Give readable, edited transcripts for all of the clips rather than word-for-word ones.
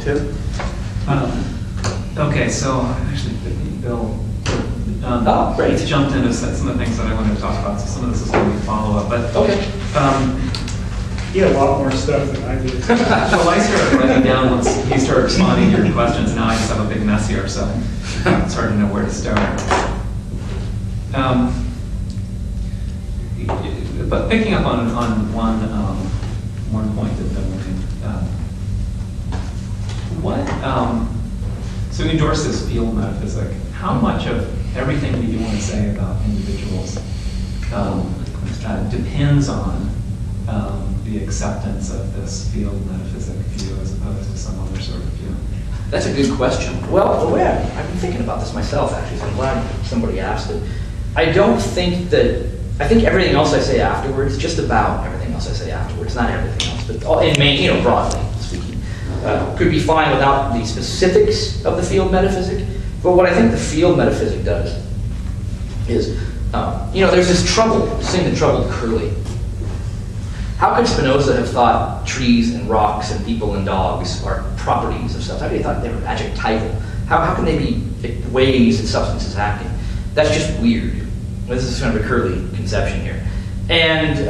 Tim? Okay, so actually, Bill Great. jumped into some of the things that I wanted to talk about, so some of this is going to be follow-up. But Okay. He had a lot more stuff than I did. well, I started writing down once he started responding to your questions, and now I just have a big mess here, so it's hard to know where to start. But picking up on one point that Bill made, so you endorse this field metaphysic. How much of everything that you want to say about individuals depends on the acceptance of this field metaphysic view as opposed to some other sort of view? That's a good question. Well, the way I've been thinking about this myself, actually, so I'm glad somebody asked it. I think everything else I say afterwards, just about everything else I say afterwards, not everything else, but in main, broadly speaking, could be fine without the specifics of the field metaphysic. But what I think the field metaphysic does is, there's this trouble, seeing the troubled Curly. How could Spinoza have thought trees and rocks and people and dogs are properties of substance? How could he thought they were adjectival? How can they be ways that substance is acting? That's just weird. This is kind of a Curly conception here. And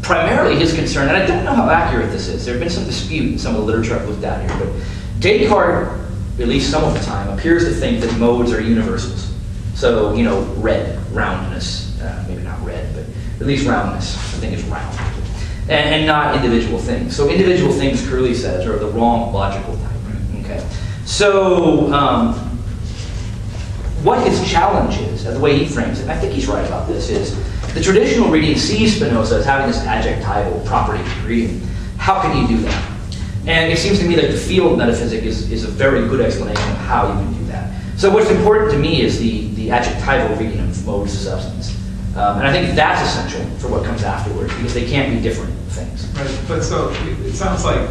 primarily his concern, and I don't know how accurate this is, there's been some dispute in some of the literature I've looked at here, but Descartes, at least some of the time, appears to think that modes are universals. So, red, roundness, maybe not red, but at least roundness, I think is round, and not individual things. So individual things, Curly says, are the wrong logical type. Okay. So what his challenge is, the way he frames it, and I think he's right about this, is the traditional reading sees Spinoza as having this adjectival property reading. How can you do that? And it seems to me that the field metaphysic is a very good explanation of how you can do that. So what's important to me is the adjectival reading of modes of substance. And I think that's essential for what comes afterwards, because they can't be different things. Right, but so it sounds like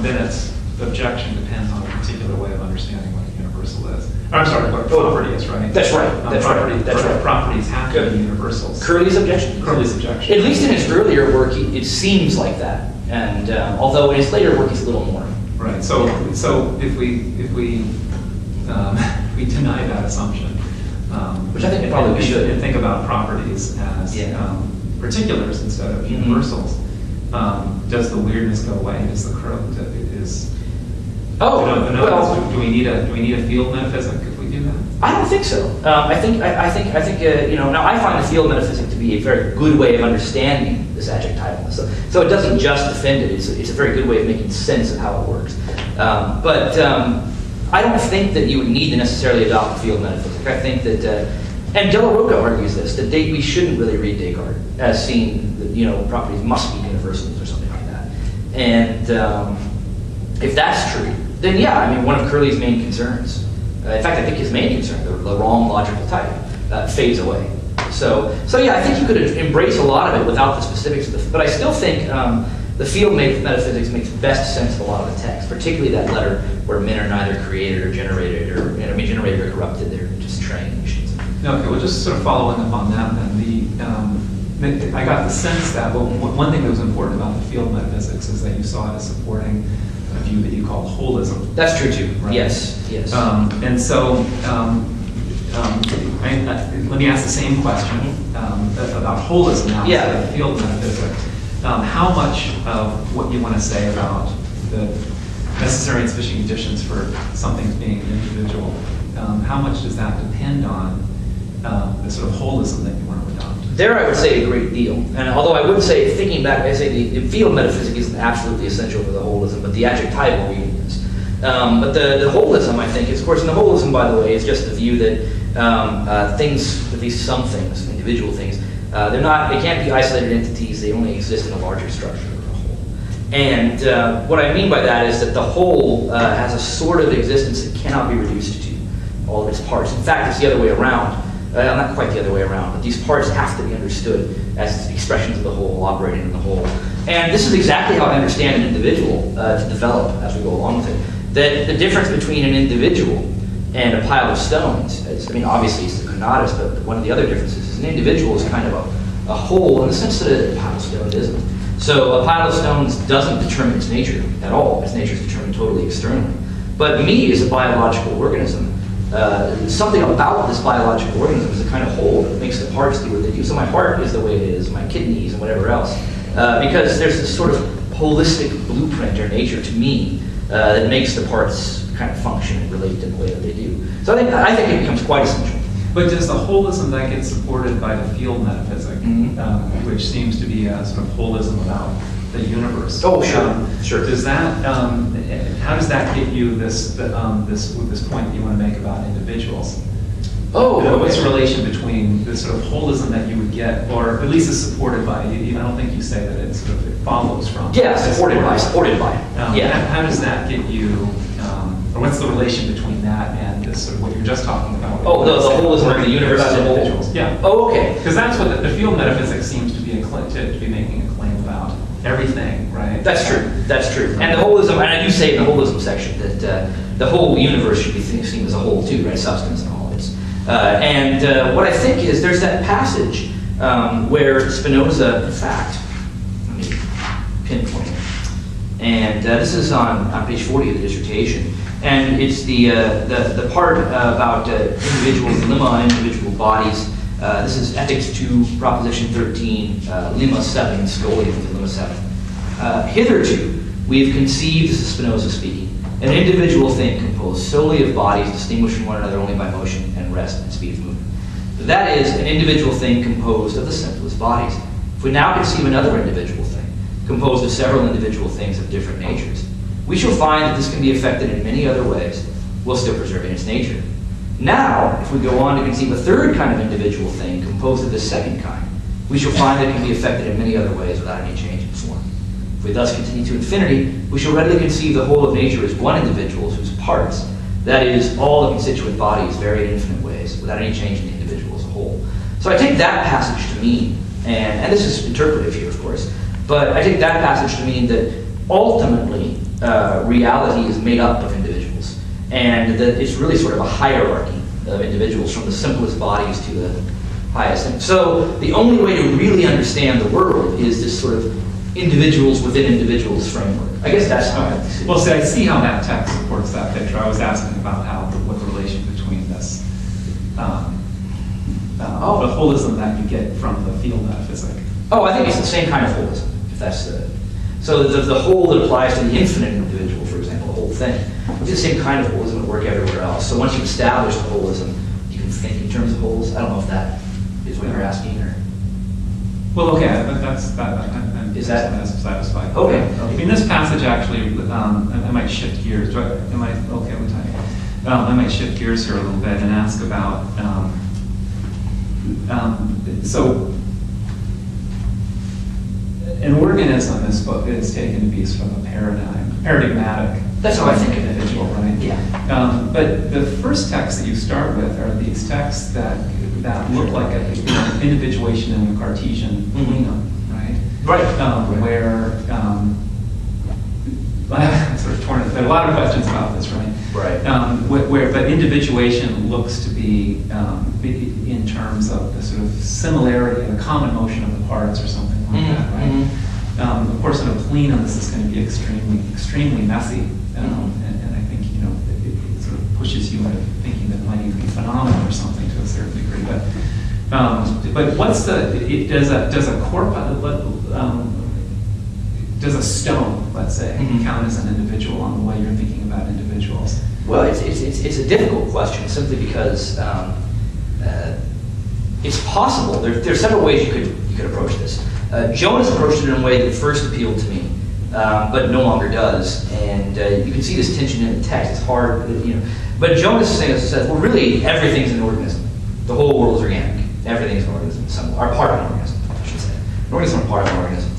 Bennett's objection depends on a particular way of understanding what a universal is. I'm sorry, what a property is, right? That's right. That's right. Properties have to be universals. Curly's objection? Curly's objection. At least in his earlier work, it seems like that. And although in his later work, he's a little more. Right. So if we deny that assumption, which I think probably we should, and think about properties as particulars instead of universals, does the weirdness go away? Does the curl do we need a field metaphysic if we do that? I don't think so. I think now I find the field metaphysic to be a very good way of understanding this adjectivalness. So it doesn't just defend it. It's a very good way of making sense of how it works. But I don't think that you would need to necessarily adopt the field metaphysic. I think that, and De La Rocca argues this, that we shouldn't really read Descartes as seeing that properties must be universals or something like that. And if that's true, then one of Curly's main concerns, in fact, I think his main concern, the wrong logical type, fades away. So I think you could embrace a lot of it without the specifics of the, but I still think the field metaphysics makes best sense of a lot of the text, particularly that letter where men are neither created or generated, or generated or corrupted, they're just changed. Okay, well, just sort of following up on that, then I got the sense that one thing that was important about the field metaphysics is that you saw it as supporting a view that you call holism. That's true too. Right? Yes. And so let me ask the same question about holism now. Yeah. The field metaphysics. How much of what you want to say about the necessary and sufficient conditions for something being an individual, how much does that depend on the sort of holism that you want to adopt? There I would say a great deal. And although I would say, thinking back, I say the field metaphysic isn't absolutely essential for the holism, but the adjectival reading is. But the holism, I think, is, of course, and the holism, by the way, is just the view that things, at least some things, individual things, they can't be isolated entities, they only exist in a larger structure or a whole. And what I mean by that is that the whole has a sort of existence that cannot be reduced to all of its parts. In fact, it's the other way around. Not quite the other way around, but these parts have to be understood as expressions of the whole, operating in the whole. And this is exactly how I understand an individual to develop as we go along with it. That the difference between an individual and a pile of stones is, obviously it's the conatus, but one of the other differences is an individual is kind of a whole in the sense that a pile of stones isn't. So a pile of stones doesn't determine its nature at all. Its nature is determined totally externally. But me is a biological organism. Something about this biological organism is the kind of whole that makes the parts do what they do. So my heart is the way it is, my kidneys and whatever else. Because there's this sort of holistic blueprint or nature to me that makes the parts kind of function and relate in the way that they do. So I think it becomes quite essential. But does the holism that get supported by the field metaphysic, which seems to be a sort of holism about the universe? Oh, sure, sure. Does that, how does that get you this point that you want to make about individuals? Oh, okay. What's the relation between the sort of holism that you would get, or at least is supported by? I don't think you say that it sort of follows from. Yeah, supported by. Yeah. How does that get you? Or what's the relation between that and this sort of what you're just talking about? Oh, the holism of the universe as a whole. Yeah. Oh, okay. Because that's what the field metaphysics seems to be to be making a claim about everything, right? That's true. That's true. And the holism, and I do say in the holism section that the whole universe should be seen as a whole too, right? Substance and all of it. What I think is there's that passage where Spinoza, in fact, let me pinpoint it. And this is on page 40 of the dissertation. And it's the part about individual dilemma on individual bodies. This is Ethics 2, Proposition 13, Lemma 7, Scolia from Lemma 7. Hitherto, we have conceived, this is Spinoza speaking, an individual thing composed solely of bodies distinguished from one another only by motion and rest and speed of movement. That is, an individual thing composed of the simplest bodies. If we now conceive another individual thing, composed of several individual things of different natures, we shall find that this can be effected in many other ways, while still preserving its nature. Now, if we go on to conceive a third kind of individual thing composed of this second kind, we shall find that it can be effected in many other ways without any change in form. If we thus continue to infinity, we shall readily conceive the whole of nature as one individual whose parts, that is, all the constituent bodies, vary in infinite ways without any change in the individual as a whole. So I take that passage to mean, and this is interpretive here, of course, but I take that passage to mean that ultimately reality is made up of individuals, and that it's really sort of a hierarchy of individuals from the simplest bodies to the highest. And so the only way to really understand the world is this sort of individuals within individuals framework. I guess that's how I see it. Well, see, I see how that text supports that picture. I was asking about what the relation between this, the holism that you get from the field metaphysic. Oh, I think it's the same kind of holism, if that's the... So the whole that applies to the infinite individual, for example, the whole thing, it's the same kind of holism at work everywhere else. So once you've established the holism, you can think in terms of wholes. I don't know if that is what you're asking, or... Well, okay, that's Is that- I'm satisfied. Okay. In this passage, actually, I might shift gears. Am I okay with time? I might shift gears here a little bit and ask about. So, an organism is taken to be sort of a paradigmatic. That's how I think of it. Individual, right? Yeah. But the first texts that you start with are these texts that look like a individuation in a Cartesian plenum, right? Right. Where I'm sort of torn. There are a lot of questions about this, right? Right. But individuation looks to be in terms of the sort of similarity, the common motion of the parts, or something like that, right? Of course, in a plenum, this is going to be extremely messy, and I think it sort of pushes you into thinking that it might even be phenomenal or something to a certain degree. But what's does a stone, let's say, count as an individual on the way you're thinking about individuals? Well, it's a difficult question simply because it's possible. There's several ways you could approach this. Jonas approached it in a way that first appealed to me, but no longer does. And you can see this tension in the text. It's hard, But Jonas says, well, really, everything's an organism. The whole world is organic. Everything's an organism, or part of an organism, I should say. An organism is part of an organism.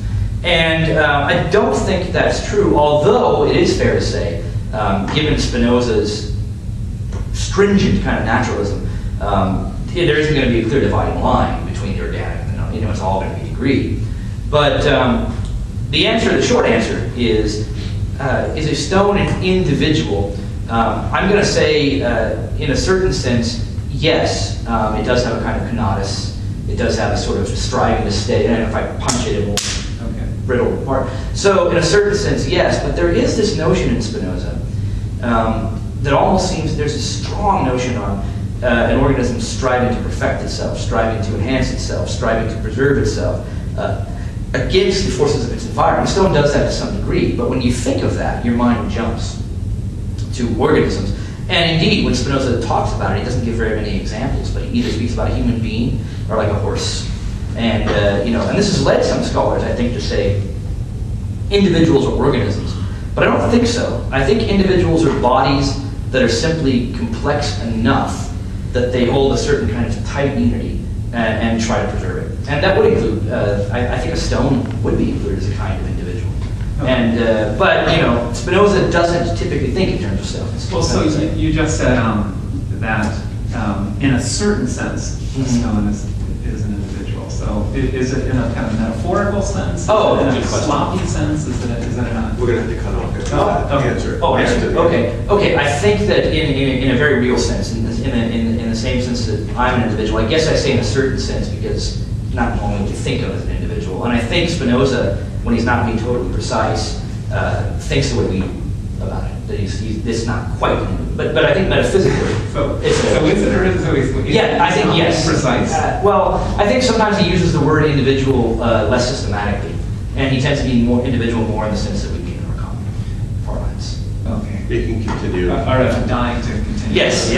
And I don't think that's true, although it is fair to say, given Spinoza's stringent kind of naturalism, there isn't going to be a clear dividing line between the organic and the it's all going to be degree. But the short answer is a stone an individual? I'm going to say, in a certain sense, yes, it does have a kind of conatus. It does have a sort of striving to stay. And if I punch it, it won't brittle apart. So in a certain sense, yes, but there is this notion in Spinoza that almost seems, there's a strong notion on an organism striving to perfect itself, striving to enhance itself, striving to preserve itself against the forces of its environment. Stone does that to some degree, but when you think of that, your mind jumps to organisms. And indeed, when Spinoza talks about it, he doesn't give very many examples, but he either speaks about a human being or like a horse. And, and this has led some scholars, I think, to say individuals are organisms. But I don't think so. I think individuals are bodies that are simply complex enough that they hold a certain kind of tight unity and try to preserve it. And that would include, I think a stone would be included as a kind of individual. And, but, Spinoza doesn't typically think in terms of stones. Well, so you just said that in a certain sense, a stone is an individual. So is it in a kind of metaphorical sense? Oh, in a sloppy sense? Is it not? We're going to have to cut off it. Okay. Answer. Oh, okay. I think that in a very real sense, in the same sense that I'm an individual, I guess I say in a certain sense because not normally what you think of as an individual. And I think Spinoza, when he's not being totally precise, thinks the way we do about it. That it's not quite, but I think metaphysically. So is it or isn't it? Yeah, I think yes. Precise. Well, I think sometimes he uses the word individual less systematically, and he tends to be more individual more in the sense that we mean in our common parlance. Okay. It can continue. All right, I'm dying to continue. Yes.